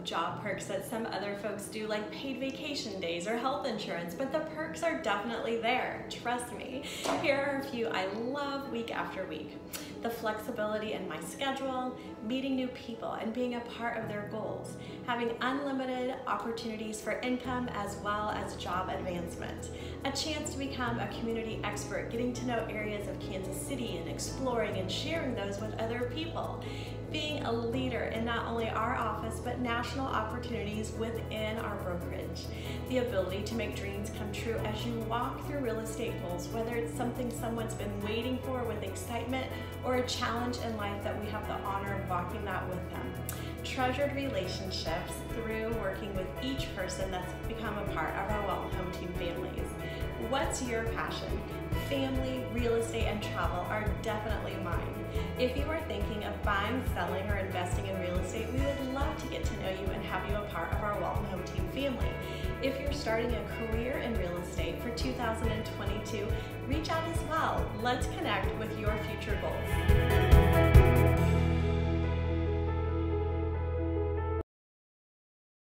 job perks that some other folks do, like paid vacation days or health insurance, but the perks are definitely there, trust me. Here are a few I love week after week. The flexibility in my schedule, meeting new people and being a part of their goals, having unlimited opportunities for income as well as job advancement, a chance to become a community expert, getting to know areas of Kansas City and exploring and sharing those with other people, being a leader in not only our office but national opportunities within our brokerage, the ability to make dreams come true as you walk through real estate goals, whether it's something someone's been waiting for with excitement or a challenge in life that we have the honor of walking that with them. Treasured relationships through working with each person that's become a part of our Walton Home Team families. What's your passion? Family, real estate, and travel are definitely mine. If you are thinking of buying, selling, or investing in real estate, we would love to get to know you and have you a part of our Walton Home Team family. If you're starting a career in real estate for 2022, reach out as well. Let's connect with your future goals.